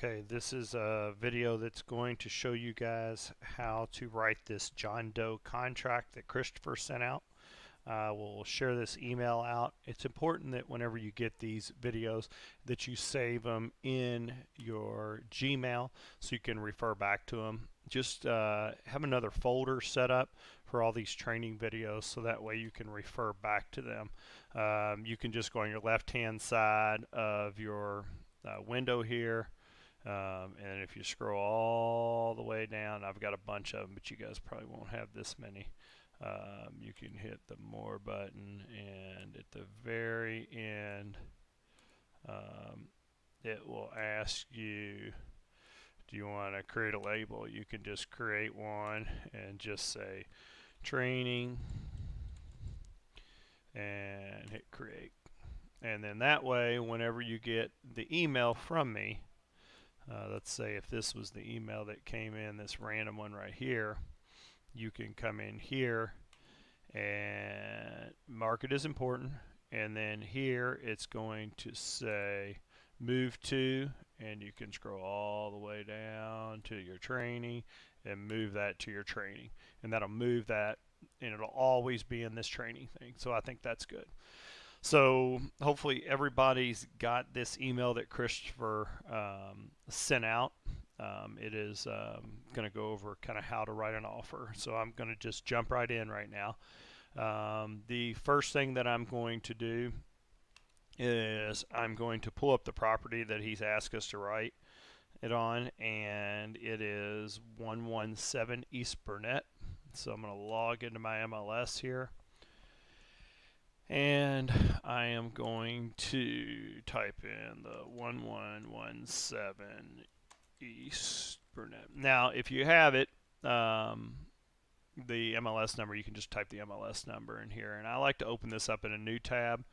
Okay, this is a video that's going to show you guys how to write this John Doe contract that Christopher sent out. We'll share this email out. It's important that whenever you get these videos that you save them in your Gmail so you can refer back to them. Just have another folder set up for all these training videos so that way you can refer back to them. You can just go on your left hand side of your window here. And if you scroll all the way down, I've got a bunch of them, but you guys probably won't have this many. You can hit the more button, and at the very end, it will ask you, do you want to create a label? You can just create one and just say training and hit create. And then that way, whenever you get the email from me, let's say if this was the email that came in, this random one right here, you can come in here and mark it as important, and then here it's going to say move to, and you can scroll all the way down to your training and move that to your training, and that'll move that, and it'll always be in this training thing. So I think that's good. So hopefully everybody's got this email that Christopher sent out. It is going to go over kind of how to write an offer. So I'm going to just jump right in right now. The first thing that I'm going to do is I'm going to pull up the property that he's asked us to write it on, and it is 117 East Burnett. So I'm going to log into my MLS here. And I am going to type in the 1117 East Burnett. Now, if you have it, the MLS number, you can just type the MLS number in here. And I like to open this up in a new tab.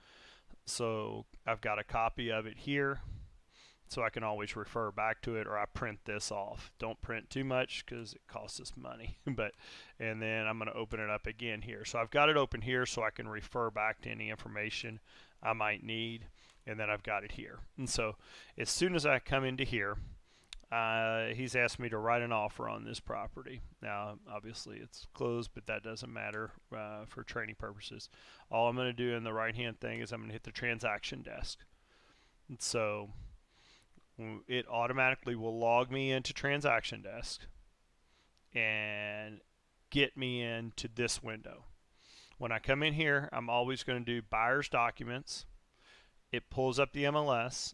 So I've got a copy of it here, so I can always refer back to it, or I print this off. Don't print too much because it costs us money. And then I'm going to open it up again here. So I've got it open here so I can refer back to any information I might need, and then I've got it here. And so as soon as I come into here, he's asked me to write an offer on this property. Now obviously it's closed, but that doesn't matter for training purposes. All I'm going to do in the right hand thing is I'm going to hit the transaction desk. And so it automatically will log me into transaction desk and get me into this window. When I come in here, I'm always going to do buyer's documents. It pulls up the MLS.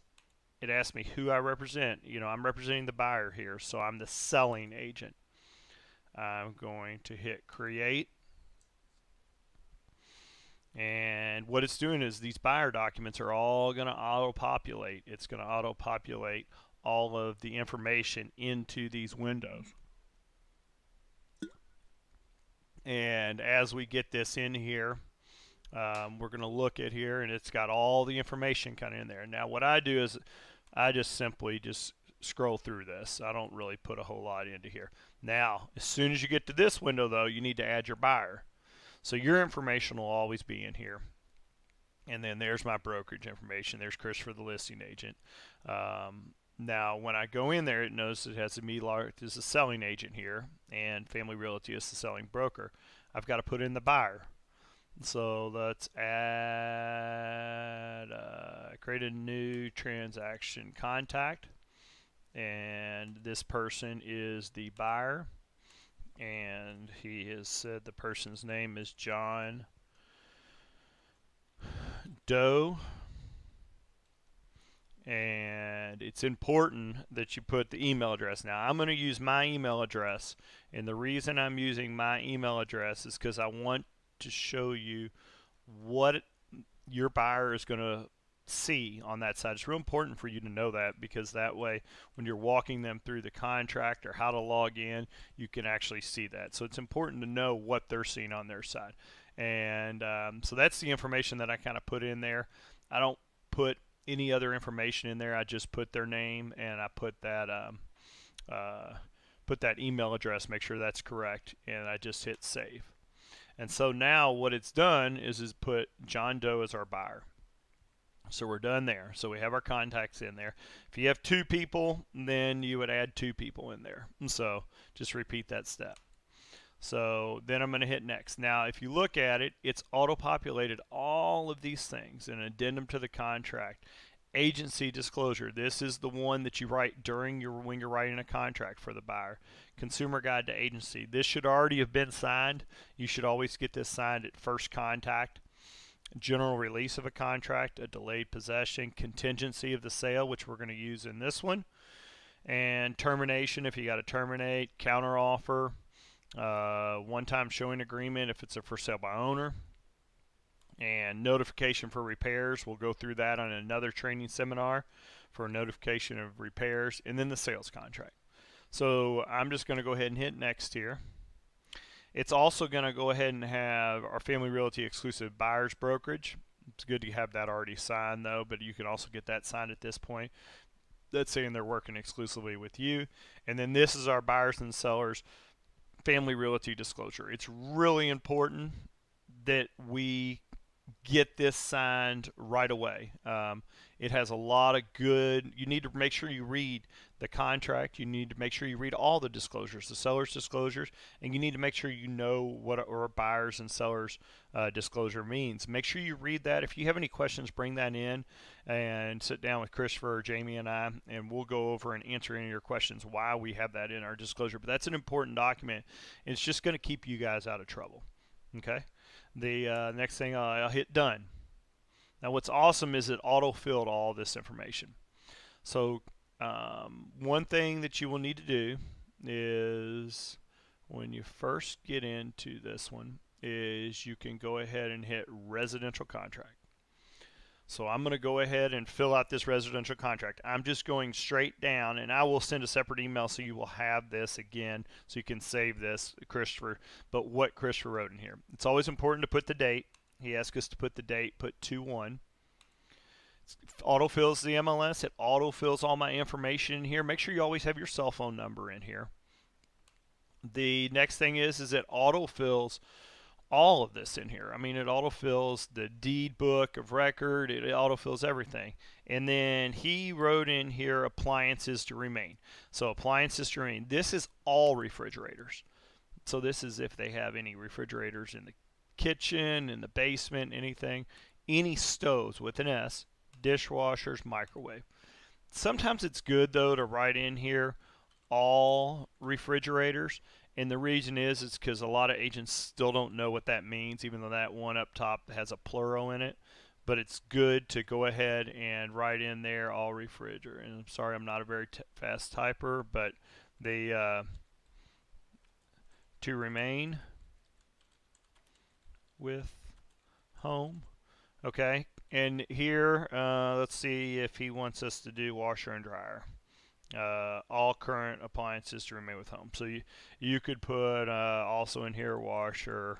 It asks me who I represent. I'm representing the buyer here, so I'm the selling agent. I'm going to hit create. And what it's doing is these buyer documents are all going to auto-populate. It's going to auto-populate all of the information into these windows. And as we get this in here, we're going to look at here, and it's got all the information kind of in there. Now what I do is I just simply scroll through this. I don't really put a whole lot into here. Now, as soon as you get to this window, though, you need to add your buyer. So your information will always be in here. And then there's my brokerage information. There's Christopher, the listing agent. Now, when I go in there, it knows it has me as a selling agent here, and Family Realty is the selling broker. I've got to put in the buyer. So let's add, create a new transaction contact. And this person is the buyer. And he has said the person's name is John Doe. And it's important that you put the email address. Now I'm going to use my email address, and the reason I'm using my email address is because I want to show you what your buyer is going to see on that side. It's real important for you to know that, because that way when you're walking them through the contract or how to log in, you can actually see that. So it's important to know what they're seeing on their side. And so that's the information that I kind of put in there. I don't put any other information in there. I just put their name, and I put that email address, make sure that's correct, and I just hit save. And so now what it's done is put John Doe as our buyer. So we're done there. So we have our contacts in there. If you have 2 people, then you would add 2 people in there. And so just repeat that step. So then I'm going to hit next. Now, if you look at it, it's auto-populated all of these things: an addendum to the contract, agency disclosure. This is the one that you write during when you're writing a contract for the buyer. Consumer guide to agency. This should already have been signed. You should always get this signed at first contact. General release of a contract, a delayed possession, contingency of the sale, which we're going to use in this one, and termination if you got to terminate, counteroffer, one-time showing agreement if it's a for sale by owner, and notification for repairs. We'll go through that on another training seminar for notification of repairs, and then the sales contract. So I'm just going to go ahead and hit next here. It's also going to go ahead and have our Family Realty exclusive buyer's brokerage. It's good to have that already signed though, but you can also get that signed at this point. That's saying they're working exclusively with you. And then this is our buyers and sellers Family Realty disclosure. It's really important that we get this signed right away. It has a lot of good. You need to make sure you read the contract. You need to make sure you read all the disclosures, the seller's disclosures, and you need to make sure you know what a buyers and sellers disclosure means. Make sure you read that. If you have any questions, bring that in and sit down with Christopher or Jamie and I, and we'll go over and answer any of your questions why we have that in our disclosure. But that's an important document. It's just going to keep you guys out of trouble. Okay. The next thing, I'll hit done. Now what's awesome is it auto-filled all this information. So one thing that you will need to do is when you first get into this one is you can go ahead and hit residential contract. So I'm going to go ahead and fill out this residential contract. I'm just going straight down, and I will send a separate email so you will have this again so you can save this, Christopher, but what Christopher wrote in here. It's always important to put the date. He asked us to put the date, put 2/1. Autofills the MLS. It autofills all my information in here. Make sure you always have your cell phone number in here. The next thing is it autofills all of this in here. I mean, it autofills the deed book of record. It autofills everything. And then he wrote in here appliances to remain. So appliances to remain. This is all refrigerators. So this is if they have any refrigerators in the kitchen, in the basement, anything. Any stoves with an S, dishwashers, microwave. Sometimes it's good though to write in here all refrigerators, and the reason is it's because a lot of agents still don't know what that means, even though that one up top has a plural in it. But it's good to go ahead and write in there all refrigerator. And I'm sorry, I'm not a very fast typer, but the to remain with home. Okay, and here let's see if he wants us to do washer and dryer. All current appliances to remain with home. So you could put also in here washer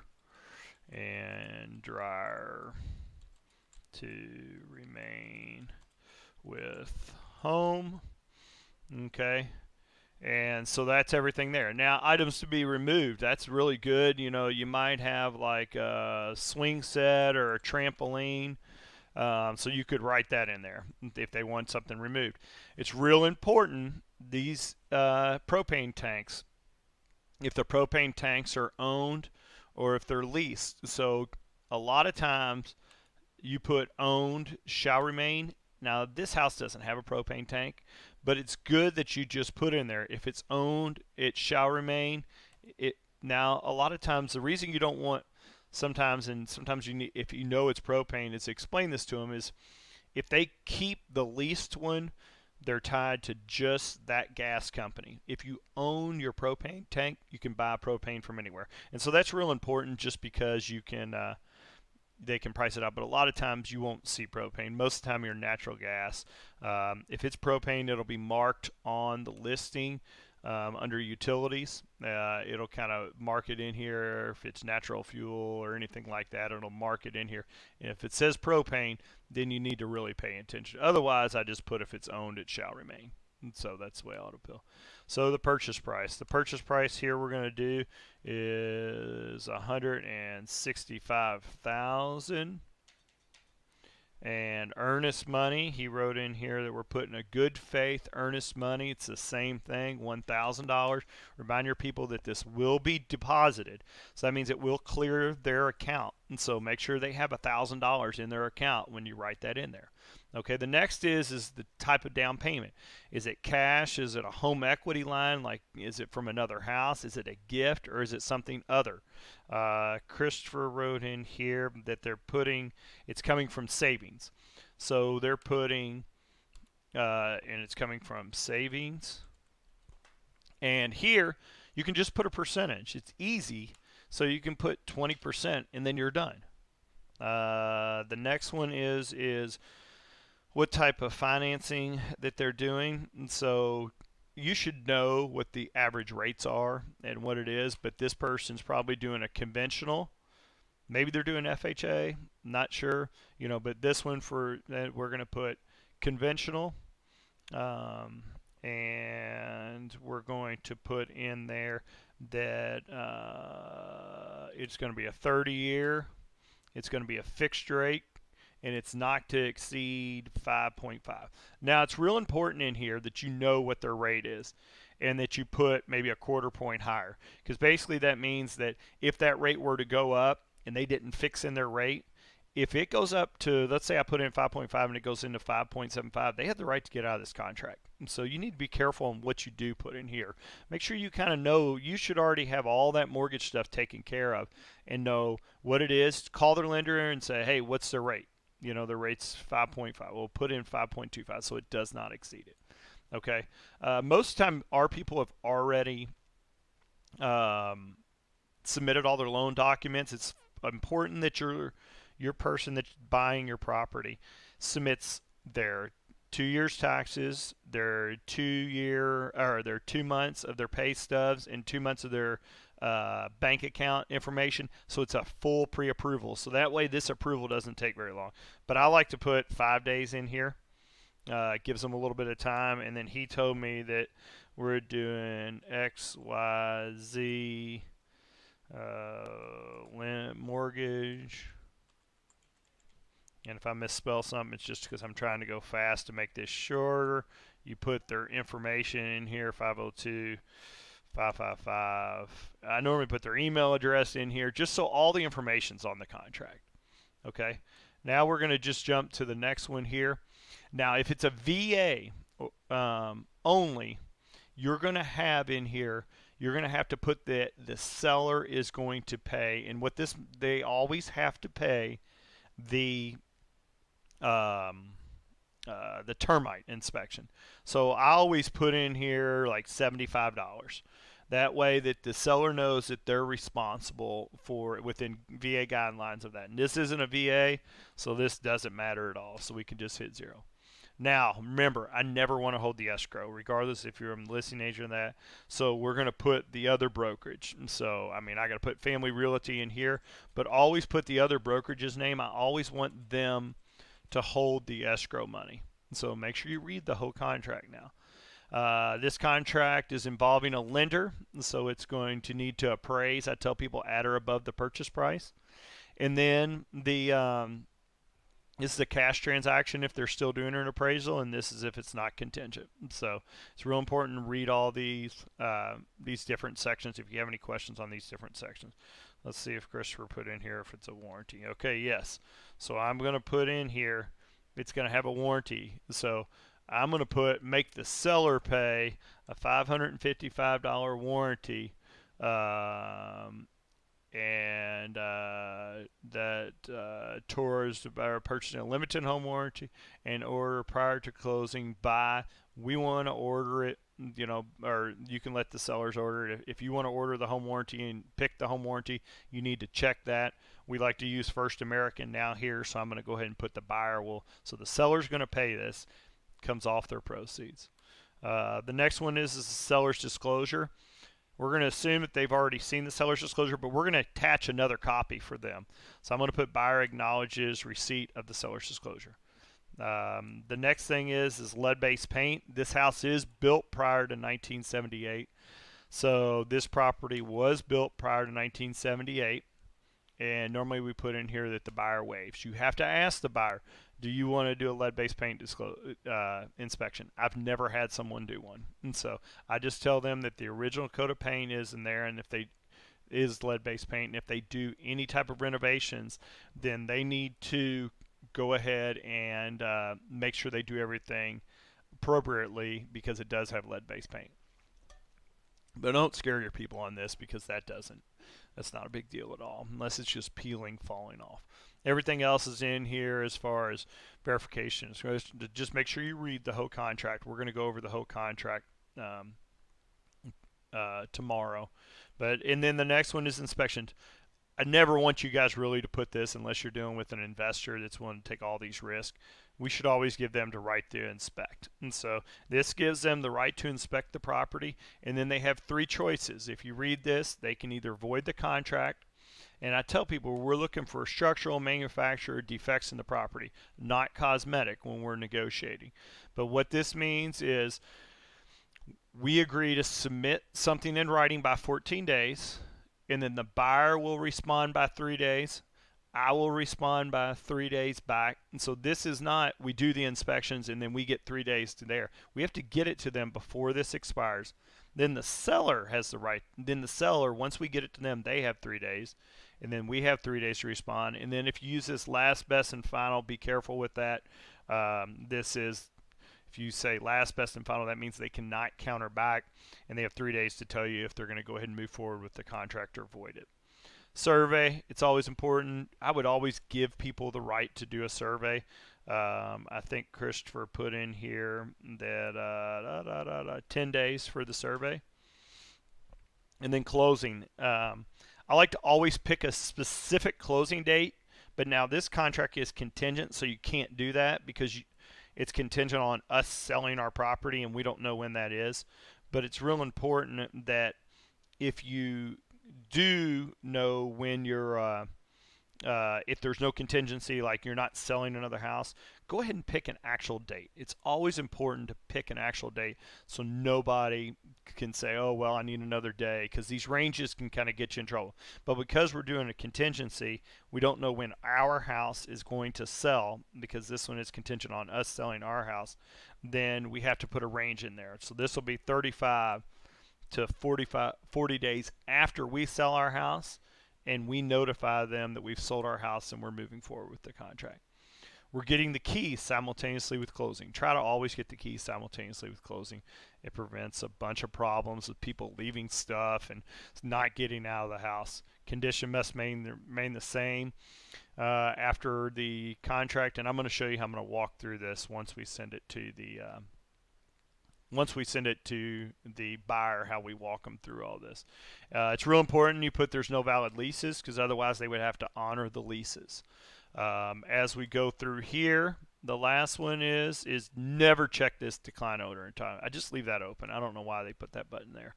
and dryer to remain with home. Okay. And so that's everything there. Now, items to be removed. That's really good. You know, you might have like a swing set or a trampoline. So you could write that in there if they want something removed. It's real important, these propane tanks, if the propane tanks are owned or if they're leased. So a lot of times you put owned shall remain. Now this house doesn't have a propane tank, but it's good that you just put in there. If it's owned, it shall remain. Now a lot of times the reason you don't want sometimes you need, if you know it's propane, is explain this to them, is if they keep the leased one, they're tied to just that gas company. If you own your propane tank, you can buy propane from anywhere. And so that's real important just because you can they can price it out, but a lot of times you won't see propane. Most of the time you're natural gas. If it's propane, it'll be marked on the listing under utilities. It'll kind of mark it in here. If it's natural fuel or anything like that, it'll mark it in here. And if it says propane, then you need to really pay attention. Otherwise, I just put if it's owned, it shall remain. And so that's the way I autofill. So the purchase price. The purchase price here we're going to do is $165,000. And earnest money, he wrote in here that we're putting a good faith earnest money. It's the same thing, $1,000. Remind your people that this will be deposited. So that means it will clear their account. And so make sure they have $1,000 in their account when you write that in there. Okay, the next is the type of down payment. Is it cash? Is it a home equity line? Like, is it from another house? Is it a gift, or is it something other? Christopher wrote in here that they're putting, it's coming from savings. So they're putting, and it's coming from savings. And here, you can just put a percentage. It's easy. So you can put 20% and then you're done. The next one is what type of financing that they're doing. And so you should know what the average rates are and what it is, but this person's probably doing a conventional. Maybe they're doing FHA, not sure, but this one we're going to put conventional, and we're going to put in there that it's going to be a 30-year, it's going to be a fixed rate, and it's not to exceed 5.5. Now, it's real important in here that you know what their rate is and that you put maybe a quarter point higher, because basically that means that if that rate were to go up and they didn't fix in their rate, if it goes up to, let's say I put in 5.5 and it goes into 5.75, they have the right to get out of this contract. And so you need to be careful on what you do put in here. Make sure you kind of know, you should already have all that mortgage stuff taken care of and know what it is. Call their lender and say, hey, what's their rate? The rate's 5.5. We'll put in 5.25 so it does not exceed it. Okay. Most of the time, our people have already submitted all their loan documents. It's important that your person that's buying your property submits their 2 years taxes, their 2 months of their pay stubs, and 2 months of their bank account information. So it's a full pre-approval. So that way this approval doesn't take very long. But I like to put 5 days in here. It gives them a little bit of time. And then he told me that we're doing X, Y, Z mortgage. And if I misspell something, it's just because I'm trying to go fast to make this shorter. You put their information in here, 502 555. I normally put their email address in here just so all the information's on the contract. Okay. Now we're going to just jump to the next one here. Now, if it's a VA only, you're going to have in here, you're going to have to put that the seller is going to pay, and they always have to pay the termite inspection. So I always put in here like $75. That way that the seller knows that they're responsible for within VA guidelines of that. And this isn't a VA, so this doesn't matter at all. So we can just hit 0. Now, remember, I never want to hold the escrow, regardless if you're a listing agent or that. So we're going to put the other brokerage. And so, I got to put Family Realty in here, but always put the other brokerage's name. I always want them to hold the escrow money. So make sure you read the whole contract now. This contract is involving a lender, so it's going to need to appraise. I tell people at or above the purchase price. And then this is a cash transaction if they're still doing an appraisal, and this is if it's not contingent. So it's real important to read all these different sections if you have any questions on these different sections. Let's see if Christopher put in here if it's a warranty. Okay, yes. So I'm going to put in here it's going to have a warranty. So I'm going to make the seller pay a $555 warranty, and that towards purchasing a limited home warranty and order prior to closing by. We want to order it, or you can let the sellers order it. If you want to order the home warranty and pick the home warranty, you need to check that. We like to use First American now here, so I'm going to go ahead and put the buyer will. So the seller's going to pay this. Comes off their proceeds. The next one is the seller's disclosure. We're going to assume that they've already seen the seller's disclosure, but we're going to attach another copy for them. So I'm going to put buyer acknowledges receipt of the seller's disclosure. The next thing is lead-based paint. This house is built prior to 1978. So this property was built prior to 1978. And normally we put in here that the buyer waives. You have to ask the buyer, Do you want to do a lead-based paint inspection? I've never had someone do one, and so I just tell them that the original coat of paint is in there, and if they is lead-based paint, and if they do any type of renovations, then they need to go ahead and make sure they do everything appropriately because it does have lead-based paint. But don't scare your people on this because that's not a big deal at all unless it's just peeling, falling off. Everything else is in here as far as verification. So just make sure you read the whole contract. We're going to go over the whole contract tomorrow. And then the next one is inspection. I never want you guys really to put this unless you're dealing with an investor that's willing to take all these risks. We should always give them the right to inspect. And so this gives them the right to inspect the property, and then they have 3 choices. If you read this, they can either void the contract, and I tell people we're looking for structural, manufacturer defects in the property, not cosmetic when we're negotiating. But what this means is we agree to submit something in writing by 14 days, and then the buyer will respond by 3 days. I will respond by 3 days back. And so this is not we do the inspections and then we get 3 days to there. We have to get it to them before this expires. Then the seller has the right. Then the seller, once we get it to them, they have 3 days. And then we have 3 days to respond. And then if you use this last, best, and final, be careful with that. If you say last, best, and final, that means they cannot counter back. And they have 3 days to tell you if they're going to go ahead and move forward with the contract or void it. Survey, it's always important. I would always give people the right to do a survey. I think Christopher put in here that 10 days for the survey. And then closing. I like to always pick a specific closing date, but now this contract is contingent, so you can't do that because it's contingent on us selling our property, and we don't know when that is. But it's real important that if you do know when you're if there's no contingency, like you're not selling another house, go ahead and pick an actual date. It's always important to pick an actual date so nobody can say, oh, well, I need another day, because these ranges can kind of get you in trouble. But because we're doing a contingency, we don't know when our house is going to sell, because this one is contingent on us selling our house, then we have to put a range in there. So this will be 35 to 40 days after we sell our house, and we notify them that we've sold our house and we're moving forward with the contract. We're getting the key simultaneously with closing. Try to always get the key simultaneously with closing. It prevents a bunch of problems with people leaving stuff and not getting out of the house. Condition must remain the same after the contract, and I'm going to show you how I'm going to walk through this once we send it to the buyer, how we walk them through all this. It's real important you put there's no valid leases, because otherwise they would have to honor the leases. As we go through here, the last one is never check this decline owner in time. I just leave that open. I don't know why they put that button there.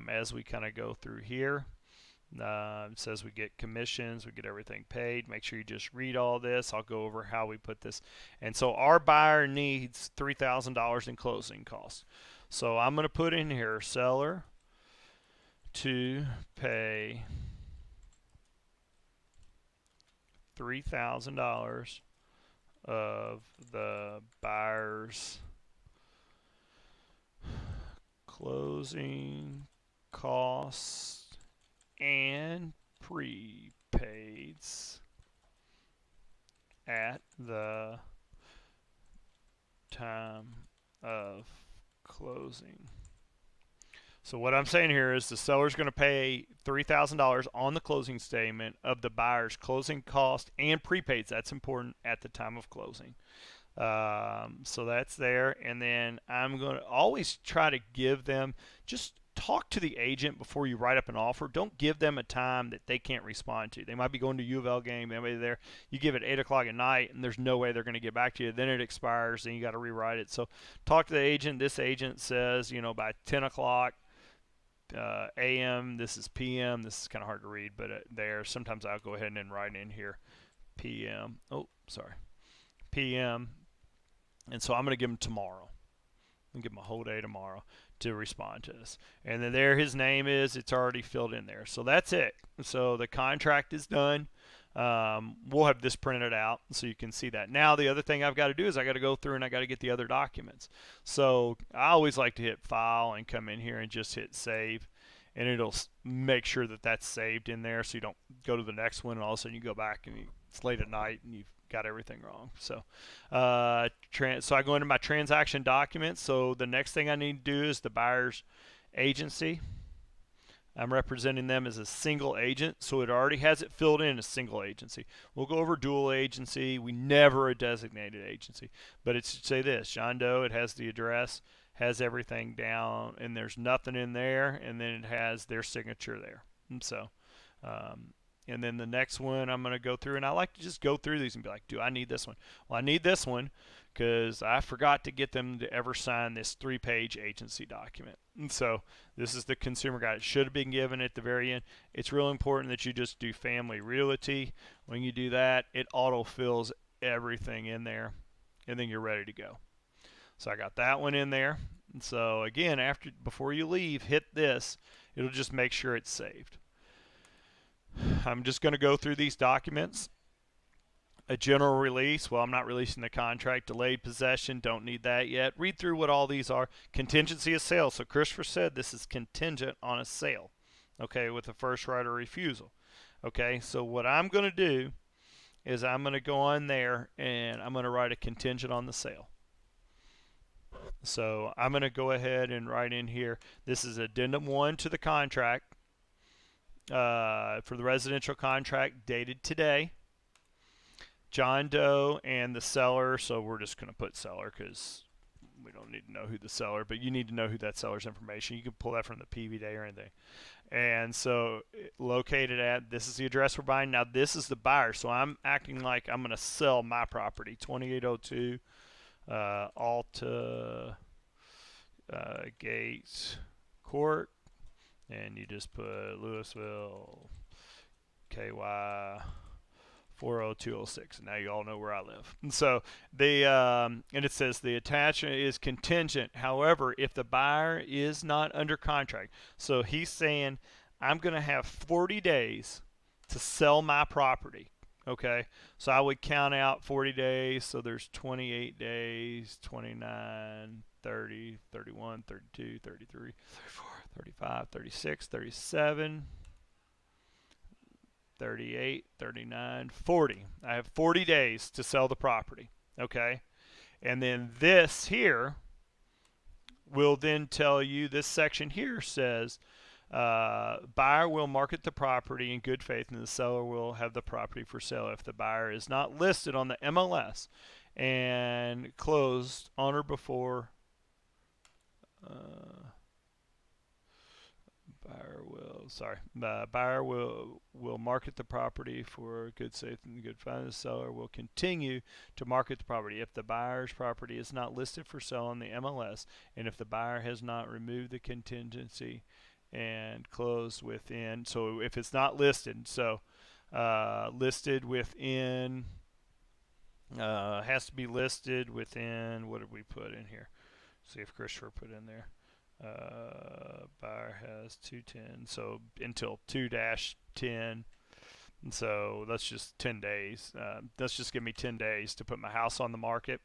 As we kind of go through here, it says we get commissions, we get everything paid. Make sure you just read all this. I'll go over how we put this. And so our buyer needs $3,000 in closing costs. So I'm going to put in here seller to pay $3,000 of the buyer's closing costs and prepaids at the time of closing. So what I'm saying here is the seller's going to pay $3,000 on the closing statement of the buyer's closing cost and prepaids. That's important at the time of closing. So that's there. And then I'm going to always try to give them, just talk to the agent before you write up an offer. Don't give them a time that they can't respond to. They might be going to U of L game, anybody there. You give it 8 o'clock at night, and there's no way they're going to get back to you. Then it expires, and you got to rewrite it. So talk to the agent. This agent says, by 10 o'clock a.m., this is p.m. This is kind of hard to read, but there. Sometimes I'll go ahead and write in here p.m. Oh, sorry. p.m. And so I'm going to give them tomorrow. I'm going to give them a whole day tomorrow to respond to us. And then there his name is, it's already filled in there. So that's it. So the contract is done. we'll have this printed out so you can see that. Now the other thing I've got to do is I got to go through and I got to get the other documents. So I always like to hit File and come in here and just hit Save, and it'll make sure that that's saved in there, so you don't go to the next one and all of a sudden you go back and it's late at night and you've got everything wrong. So so I go into my transaction documents. So the next thing I need to do is the buyer's agency. I'm representing them as a single agent, so it already has it filled in as single agency. We'll go over dual agency. We never a designated agency, but it should say this: John Doe. It has the address, has everything down, and there's nothing in there, and then it has their signature there. And so, and then the next one I'm going to go through, and I like to just go through these and be like, do I need this one? Well, I need this one because I forgot to get them to ever sign this 3-page agency document. And so this is the consumer guide. It should have been given at the very end. It's real important that you just do family realty. When you do that, it auto-fills everything in there, and then you're ready to go. So I got that one in there. And so again, before you leave, hit this. It'll just make sure it's saved. I'm just going to go through these documents. A general release, well, I'm not releasing the contract. Delayed possession, don't need that yet. Read through what all these are. Contingency of sale. So Christopher said this is contingent on a sale, okay, with a first right of refusal. Okay, so what I'm going to do is I'm going to go on there and I'm going to write a contingent on the sale. So I'm going to go ahead and write in here, this is addendum 1 to the contract for the residential contract dated today. John Doe and the seller, so we're just going to put seller because we don't need to know who the seller, but you need to know who that seller's information. You can pull that from the PV day or anything. And so located at, this is the address we're buying. Now this is the buyer, so I'm acting like I'm going to sell my property, 2802 Alta Gates Court, and you just put Louisville, KY 40206, and now you all know where I live. And so and it says the attachment is contingent. However, if the buyer is not under contract, so he's saying I'm going to have 40 days to sell my property. Okay, so I would count out 40 days. So there's 28 days, 29, 30, 31, 32, 33, 34, 35, 36, 37. 38, 39, 40. I have 40 days to sell the property, okay? And then this here will then tell you, this section here says, buyer will market the property in good faith and the seller will have the property for sale if the buyer is not listed on the MLS and closed on or before buyer will market the property for good faith and good finance. The seller will continue to market the property if the buyer's property is not listed for sale on the MLS and if the buyer has not removed the contingency and closed within. So if it's not listed, so listed within has to be listed within, what did we put in here? See if Christopher put in there. Buyer has 210, so until 2-10, and so that's just 10 days. That's just give me 10 days to put my house on the market.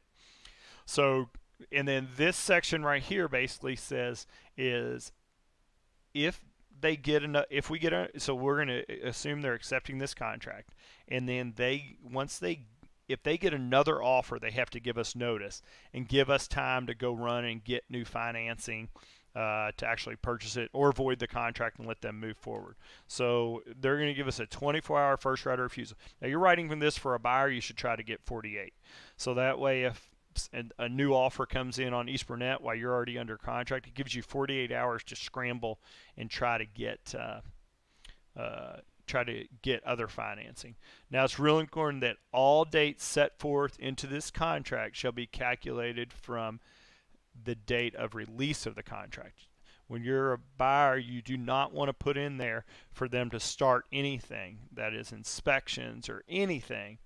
So, and then this section right here basically says is if they get enough, if we get a, so we're going to assume they're accepting this contract, and then if they get another offer, they have to give us notice and give us time to go run and get new financing to actually purchase it or void the contract and let them move forward. So they're going to give us a 24-hour first right of refusal. Now you're writing from this for a buyer, you should try to get 48. So that way if a new offer comes in on East Burnett while you're already under contract, it gives you 48 hours to scramble and try to get other financing. Now it's real important that all dates set forth into this contract shall be calculated from the date of release of the contract. When you're a buyer, you do not want to put in there for them to start anything, that is inspections or anything,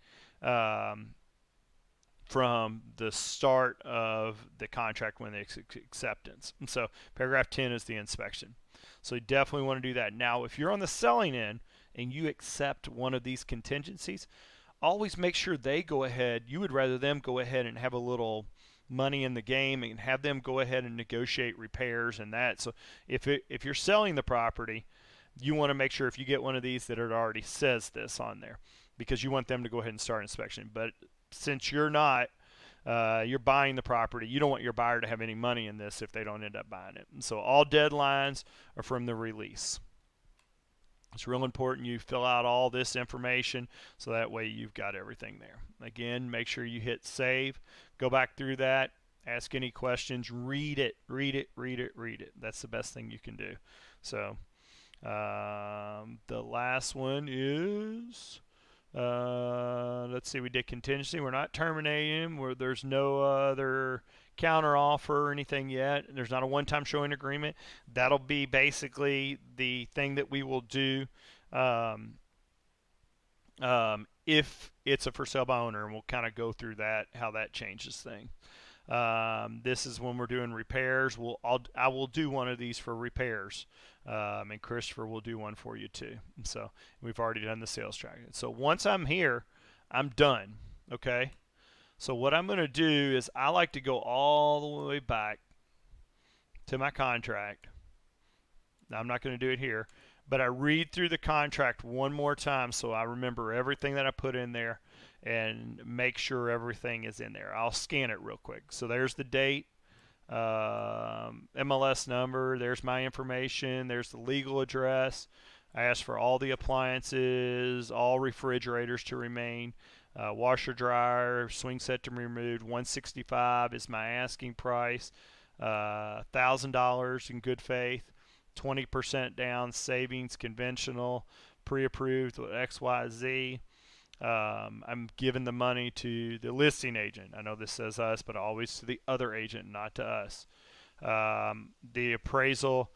from the start of the contract when it's acceptance. And so paragraph 10 is the inspection. So you definitely want to do that. Now, if you're on the selling end and you accept one of these contingencies, always make sure they go ahead. You would rather them go ahead and have a little money in the game and have them go ahead and negotiate repairs and that. So if you're selling the property, you want to make sure if you get one of these that it already says this on there, because you want them to go ahead and start inspection. But since you're not, you're buying the property, you don't want your buyer to have any money in this if they don't end up buying it. And so all deadlines are from the release. It's real important you fill out all this information so that way you've got everything there. Again, make sure you hit save. Go back through that. Ask any questions. Read it. Read it. Read it. Read it. That's the best thing you can do. So the last one is, let's see, we did contingency. We're not terminating. There's no other counter offer or anything yet. There's not a one-time showing agreement. That'll be basically the thing that we will do if it's a for sale by owner, and we'll kind of go through that, how that changes things. This is when we're doing repairs. I will do one of these for repairs, and Christopher will do one for you too. And so we've already done the sales tracking. So once I'm here, I'm done. Okay. So what I'm going to do is I like to go all the way back to my contract. Now, I'm not going to do it here, but I read through the contract one more time so I remember everything that I put in there and make sure everything is in there. I'll scan it real quick. So there's the date, MLS number, there's my information, there's the legal address. I asked for all the appliances, all refrigerators to remain. Washer, dryer, swing set to be removed. $165 is my asking price. $1,000 in good faith. 20% down, savings, conventional, pre-approved with XYZ. I'm giving the money to the listing agent. I know this says us, but always to the other agent, not to us. The appraisal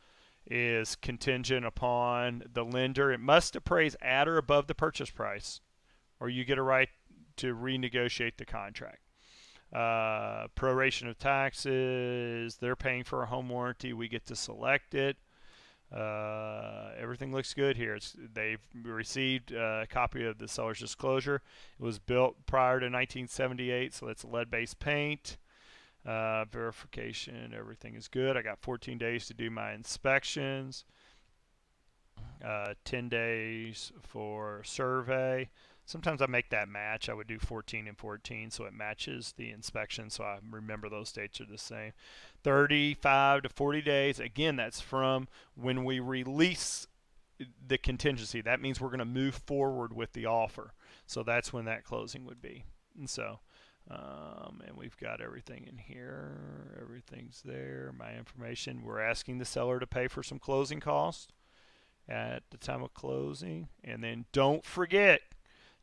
is contingent upon the lender. It must appraise at or above the purchase price, or you get a right to renegotiate the contract. Proration of taxes, they're paying for a home warranty, we get to select it. Everything looks good here. They've received a copy of the seller's disclosure. It was built prior to 1978, so it's lead-based paint. Verification, everything is good. I got 14 days to do my inspections. 10 days for survey. Sometimes I make that match. I would do 14 and 14 so it matches the inspection, so I remember those dates are the same. 35 to 40 days. Again, that's from when we release the contingency. That means we're going to move forward with the offer. So that's when that closing would be. And so, and we've got everything in here. Everything's there. My information. We're asking the seller to pay for some closing costs at the time of closing. And then don't forget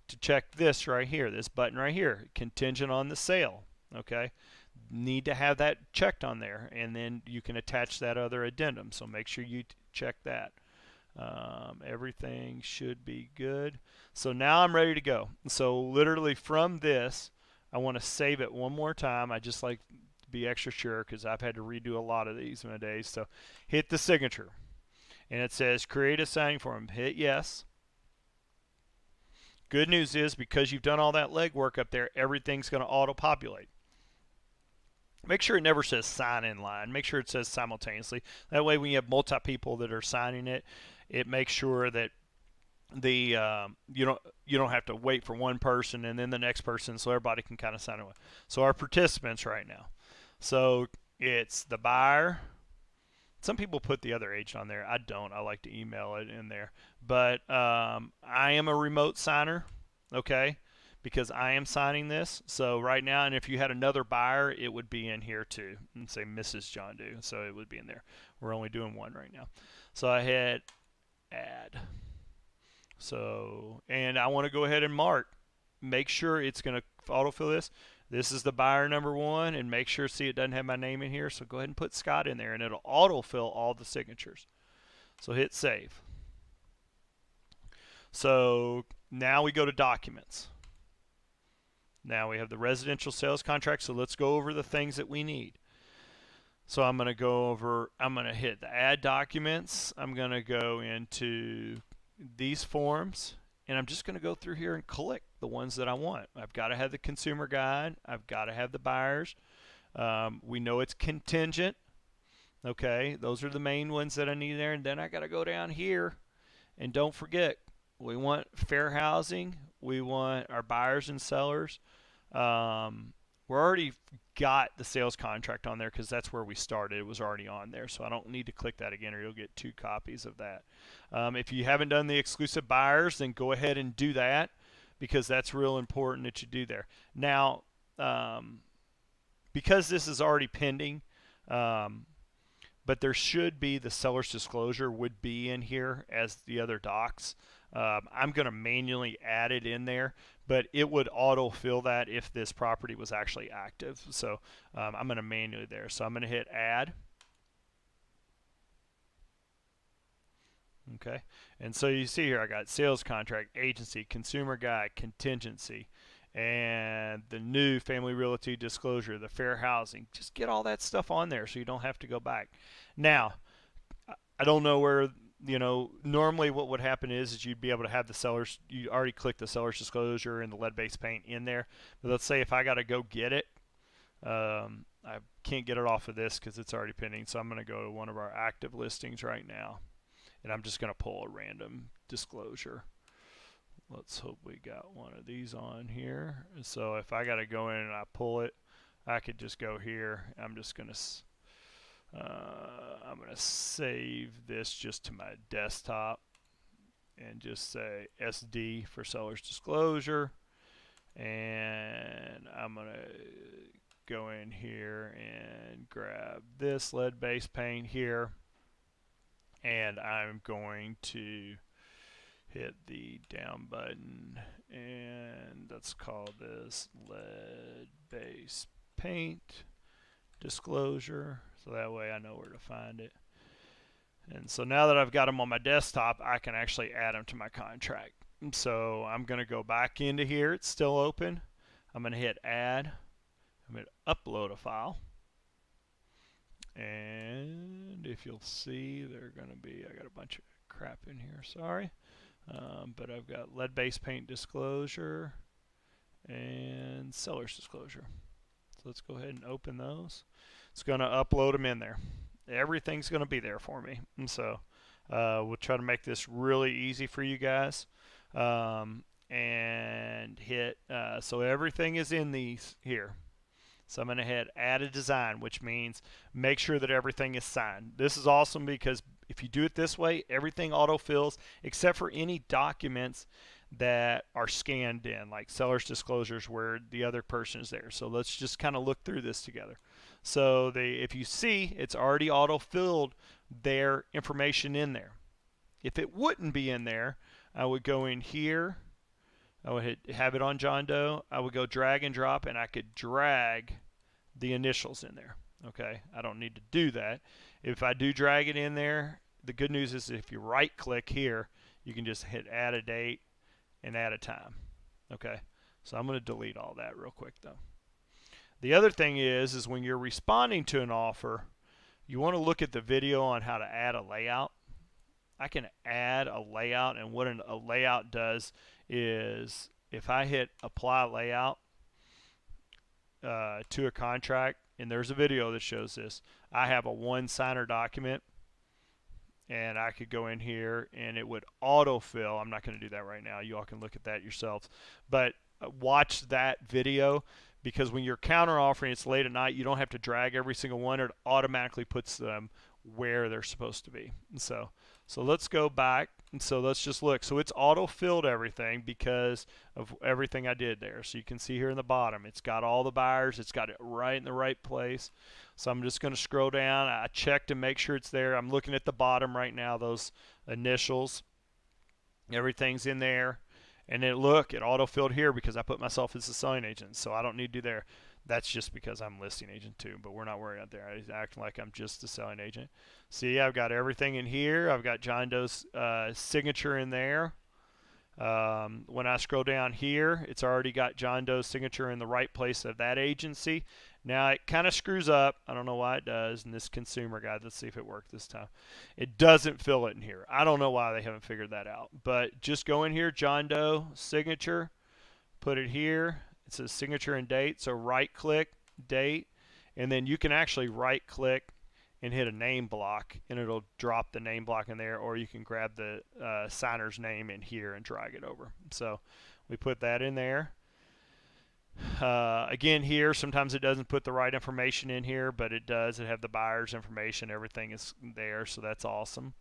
to check this right here, this button right here, contingent on the sale. Okay, need to have that checked on there, and then you can attach that other addendum, so make sure you check that. Everything should be good. So now I'm ready to go. So literally from this, I want to save it one more time. I just like to be extra sure because I've had to redo a lot of these in my days. So hit the signature, and it says create a signing form. Hit yes. Good news is because you've done all that legwork up there, everything's going to auto-populate. Make sure it never says sign in line. Make sure it says simultaneously. That way when you have multi-people that are signing it, it makes sure that the you don't have to wait for one person and then the next person, so everybody can kind of sign away. So our participants right now. So it's the buyer. Some people put the other agent on there. I don't. I like to email it in there. But I am a remote signer, okay, because I am signing this. So right now, and if you had another buyer, it would be in here too. And say Mrs. John Doe, so it would be in there. We're only doing one right now. So I hit add. So, and I want to go ahead and mark. Make sure it's going to autofill this. This is the buyer number one, and make sure, see, it doesn't have my name in here, so go ahead and put Scott in there, and it'll autofill all the signatures. So hit save. So now we go to documents. Now we have the residential sales contract, so let's go over the things that we need. So I'm going to hit the add documents. I'm going to go into these forms, and I'm just going to go through here and click the ones that I want. I've got to have the consumer guide. I've got to have the buyers. We know it's contingent. Okay, those are the main ones that I need there. And then I got to go down here, and don't forget, we want fair housing. We want our buyers and sellers. We're already got the sales contract on there because that's where we started. It was already on there, so I don't need to click that again, or you'll get 2 copies of that. If you haven't done the exclusive buyers, then go ahead and do that, because that's real important that you do there. Now, because this is already pending, but there should be the seller's disclosure would be in here as the other docs. I'm going to manually add it in there, but it would auto-fill that if this property was actually active. So I'm going to manually there. So I'm going to hit add. Okay, and so you see here I got sales contract, agency, consumer guide, contingency, and the new family realty disclosure, the fair housing. Just get all that stuff on there so you don't have to go back. Now, I don't know where, normally what would happen is you'd be able to have the sellers, you already clicked the seller's disclosure and the lead-based paint in there. But let's say if I got to go get it, I can't get it off of this because it's already pending. So I'm going to go to one of our active listings right now, and I'm just going to pull a random disclosure. Let's hope we got one of these on here. So if I got to go in and I pull it, I could just go here. I'm just going to save this just to my desktop and just say SD for seller's disclosure, and I'm going to go in here and grab this lead-based paint here, and I'm going to hit the down button, and let's call this lead-based paint disclosure, so that way I know where to find it. And so now that I've got them on my desktop, I can actually add them to my contract. So I'm going to go back into here. It's still open. I'm going to hit add. I'm going to upload a file. And if you'll see, they're going to be, I got a bunch of crap in here, sorry. But I've got lead-based paint disclosure and seller's disclosure. So let's go ahead and open those. It's going to upload them in there. Everything's going to be there for me. And so we'll try to make this really easy for you guys. And hit, so everything is in these here. So I'm going to hit add a design, which means make sure that everything is signed. This is awesome because if you do it this way, everything autofills except for any documents that are scanned in, like seller's disclosures where the other person is there. So let's just kind of look through this together. So if you see, it's already auto-filled their information in there. If it wouldn't be in there, I would go in here. I would have it on John Doe. I would go drag and drop, and I could drag the initials in there. Okay, I don't need to do that. If I do drag it in there, the good news is if you right-click here, you can just hit add a date and add a time. Okay, so I'm going to delete all that real quick though. The other thing is when you're responding to an offer, you want to look at the video on how to add a layout. I can add a layout, and what a layout does is if I hit apply layout to a contract, and there's a video that shows this, I have a one-signer document, and I could go in here and it would autofill. I'm not going to do that right now. You all can look at that yourselves. But watch that video, because when you're counter offering, it's late at night, you don't have to drag every single one. It automatically puts them where they're supposed to be. And so let's go back. And so let's just look. So it's auto-filled everything because of everything I did there. So you can see here in the bottom, it's got all the buyers. It's got it right in the right place. So I'm just going to scroll down. I check to make sure it's there. I'm looking at the bottom right now, those initials. Everything's in there. And then look, it auto-filled here because I put myself as the selling agent. So I don't need to do there. That's just because I'm listing agent too, but we're not worried about there. I act like I'm just the selling agent. See, I've got everything in here. I've got John Doe's signature in there. When I scroll down here, it's already got John Doe's signature in the right place of that agency. Now it kind of screws up. I don't know why it does. In this consumer guide, let's see if it worked this time. It doesn't fill it in here. I don't know why they haven't figured that out. But just go in here, John Doe signature, put it here. It says signature and date. So right click, date, and then you can actually right click and hit a name block, and it'll drop the name block in there, or you can grab the signer's name in here and drag it over. So we put that in there. Again, here sometimes it doesn't put the right information in here, but it does. It have the buyer's information. Everything is there, so that's awesome.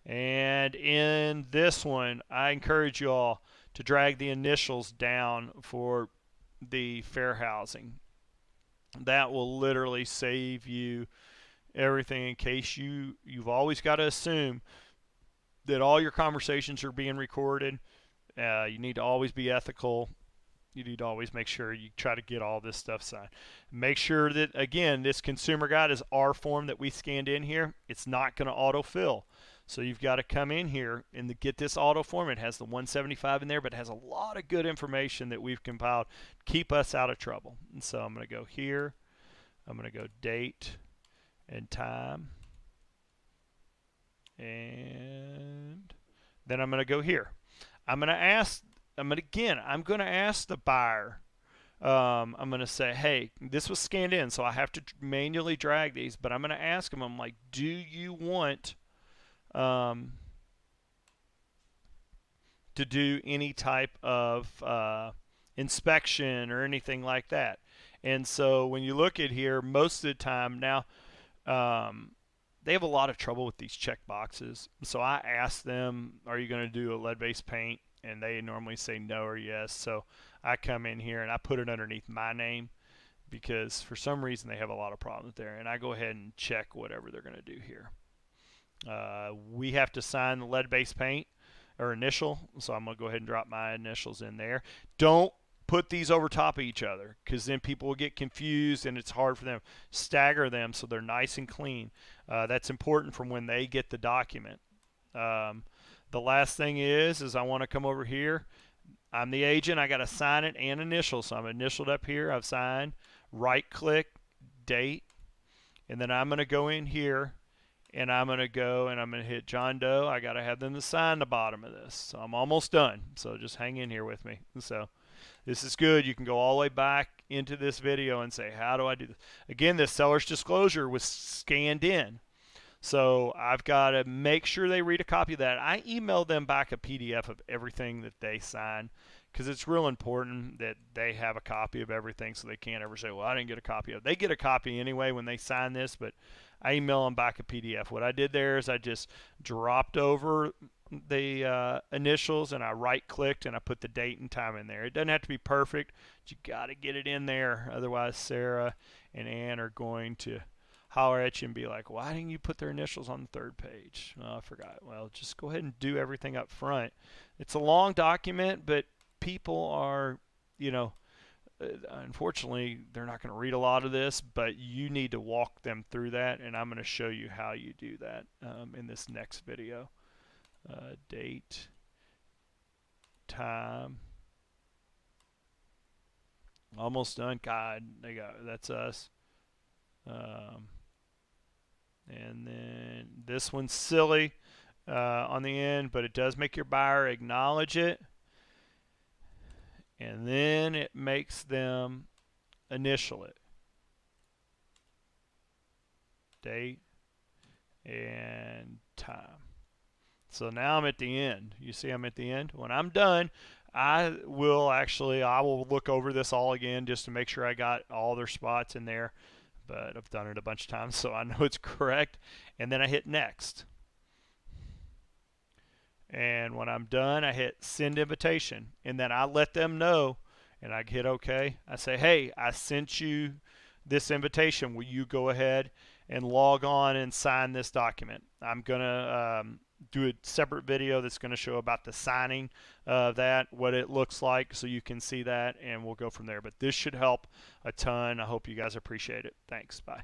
And in this one, I encourage you all to drag the initials down for the fair housing. That will literally save you everything, in case you've always got to assume that all your conversations are being recorded. You need to always be ethical. You need to always make sure you try to get all this stuff signed. Make sure that, again, this consumer guide is our form that we scanned in here. It's not going to autofill. So you've got to come in here and get this auto form. It has the 175 in there, but it has a lot of good information that we've compiled to keep us out of trouble. And so I'm going to go here. I'm going to go date and time. And then I'm going to go here. I'm going to ask the buyer. I'm going to say, hey, this was scanned in, so I have to manually drag these, but I'm going to ask them, I'm like, do you want to do any type of inspection or anything like that? And so when you look at here, most of the time now, they have a lot of trouble with these check boxes. So I ask them, are you going to do a lead-based paint? And they normally say no or yes. So I come in here and I put it underneath my name, because for some reason they have a lot of problems there. And I go ahead and check whatever they're going to do here. We have to sign the lead-based paint or initial. So I'm going to go ahead and drop my initials in there. Don't put these over top of each other, because then people will get confused and it's hard for them. Stagger them so they're nice and clean. That's important from when they get the document. The last thing is I want to come over here. I'm the agent. I got to sign it and initial. So I'm initialed up here. I've signed. Right click, date, and then I'm going to go in here and I'm going to hit John Doe. I got to have them to sign the bottom of this. So I'm almost done. So just hang in here with me. So this is good. You can go all the way back into this video and say, how do I do this? Again, this seller's disclosure was scanned in. So I've got to make sure they read a copy of that. I email them back a PDF of everything that they sign, because it's real important that they have a copy of everything, so they can't ever say, well, I didn't get a copy of it. They get a copy anyway when they sign this, but I email them back a PDF. What I did there is I just dropped over the initials and I right-clicked and I put the date and time in there. It doesn't have to be perfect, but you got to get it in there. Otherwise, Sarah and Ann are going to holler at you and be like, why didn't you put their initials on the third page? Oh, I forgot. Well, just go ahead and do everything up front. It's a long document, but people are, unfortunately, they're not going to read a lot of this, but you need to walk them through that, and I'm going to show you how you do that in this next video. Date, time. Almost done. God, that's us. And then this one's silly on the end, but it does make your buyer acknowledge it. And then it makes them initial it. Date and time. So now I'm at the end. You see I'm at the end. When I'm done, I will look over this all again just to make sure I got all their spots in there. But I've done it a bunch of times, so I know it's correct. And then I hit next. And when I'm done, I hit send invitation. And then I let them know, and I hit OK. I say, hey, I sent you this invitation. Will you go ahead and log on and sign this document? I'm going to do a separate video that's going to show about the signing of that, what it looks like, so you can see that, and we'll go from there. But this should help a ton. I hope you guys appreciate it. Thanks. Bye.